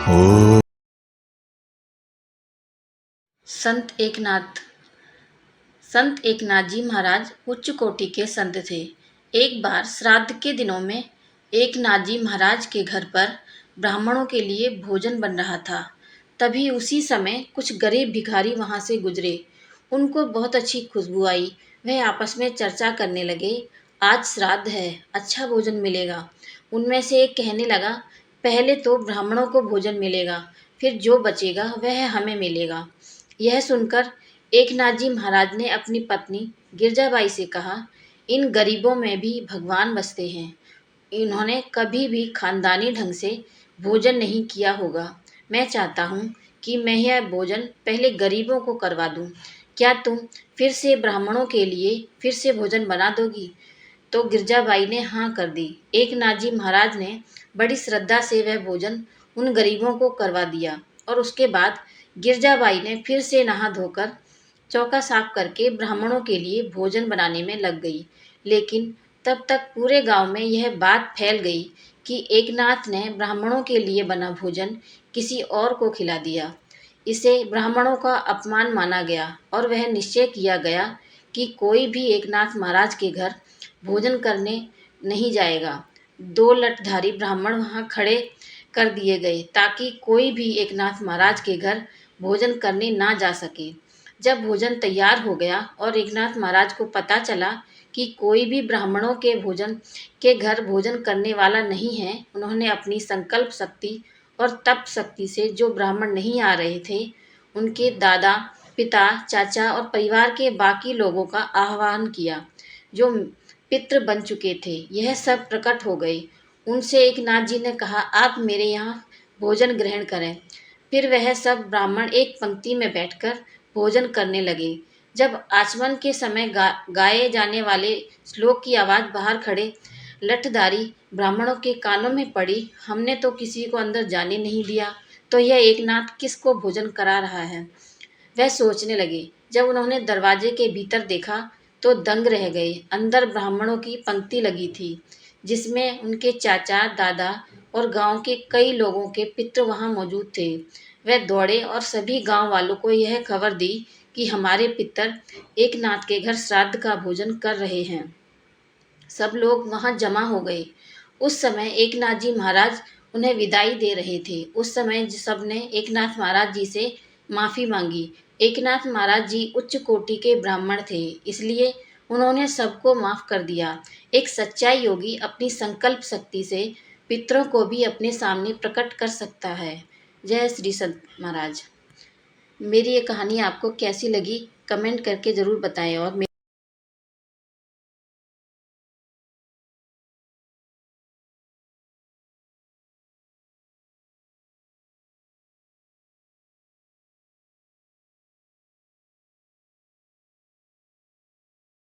ओ संत एकनाथ जी महाराज उच्च कोटि के संत थे। एक बार श्राद्ध के दिनों में एकनाथ जी महाराज के घर पर ब्राह्मणों के लिए भोजन बन रहा था। तभी उसी समय कुछ गरीब भिखारी वहां से गुजरे। उनको बहुत अच्छी खुशबू आई। वह आपस में चर्चा करने लगे, आज श्राद्ध है, अच्छा भोजन मिलेगा। उनमें से एक कहने लगा, पहले तो ब्राह्मणों को भोजन मिलेगा, फिर जो बचेगा वह हमें मिलेगा। यह सुनकर एकनाथ जी महाराज ने अपनी पत्नी गिरजाबाई से कहा, इन गरीबों में भी भगवान बसते हैं। इन्होंने कभी भी खानदानी ढंग से भोजन नहीं किया होगा। मैं चाहता हूँ कि मैं यह भोजन पहले गरीबों को करवा दूँ। क्या तुम फिर से ब्राह्मणों के लिए फिर से भोजन बना दोगी? तो गिरजाबाई ने हाँ कर दी। एकनाथ जी महाराज ने बड़ी श्रद्धा से वह भोजन उन गरीबों को करवा दिया और उसके बाद गिरजाबाई ने फिर से नहा धोकर चौका साफ करके ब्राह्मणों के लिए भोजन बनाने में लग गई। लेकिन तब तक पूरे गांव में यह बात फैल गई कि एकनाथ ने ब्राह्मणों के लिए बना भोजन किसी और को खिला दिया। इसे ब्राह्मणों का अपमान माना गया और वह निश्चय किया गया कि कोई भी एकनाथ महाराज के घर भोजन करने नहीं जाएगा। दो लठधारी ब्राह्मण वहां खड़े कर दिए गए ताकि कोई भी एकनाथ महाराज के घर भोजन करने ना जा सके। जब भोजन तैयार हो गया और एकनाथ महाराज को पता चला कि कोई भी ब्राह्मणों के घर भोजन करने वाला नहीं है, उन्होंने अपनी संकल्प शक्ति और तप शक्ति से जो ब्राह्मण नहीं आ रहे थे, उनके दादा, पिता, चाचा और परिवार के बाकी लोगों का आह्वान किया, जो पितृ बन चुके थे। यह सब प्रकट हो गए। उनसे एकनाथ जी ने कहा, आप मेरे यहाँ भोजन ग्रहण करें। फिर वह सब ब्राह्मण एक पंक्ति में बैठकर भोजन करने लगे। जब आचमन के समय गाए जाने वाले श्लोक की आवाज़ बाहर खड़े लठधारी ब्राह्मणों के कानों में पड़ी, हमने तो किसी को अंदर जाने नहीं दिया, तो यह एकनाथ किसको भोजन करा रहा है? वह सोचने लगे। जब उन्होंने दरवाजे के भीतर देखा तो दंग रह गए। अंदर ब्राह्मणों की पंक्ति लगी थी, जिसमें उनके चाचा, दादा और गांव के कई लोगों के पितृ वहां मौजूद थे। वह दौड़े और सभी गांव वालों को यह खबर दी कि हमारे पितर एकनाथ के घर श्राद्ध का भोजन कर रहे हैं। सब लोग वहां जमा हो गए। उस समय एकनाथ जी महाराज उन्हें विदाई दे रहे थे। उस समय सबने एकनाथ महाराज जी से माफ़ी मांगी। एकनाथ महाराज जी उच्च कोटि के ब्राह्मण थे, इसलिए उन्होंने सबको माफ़ कर दिया। एक सच्चा योगी अपनी संकल्प शक्ति से पितरों को भी अपने सामने प्रकट कर सकता है। जय श्री संत महाराज। मेरी ये कहानी आपको कैसी लगी कमेंट करके ज़रूर बताएं और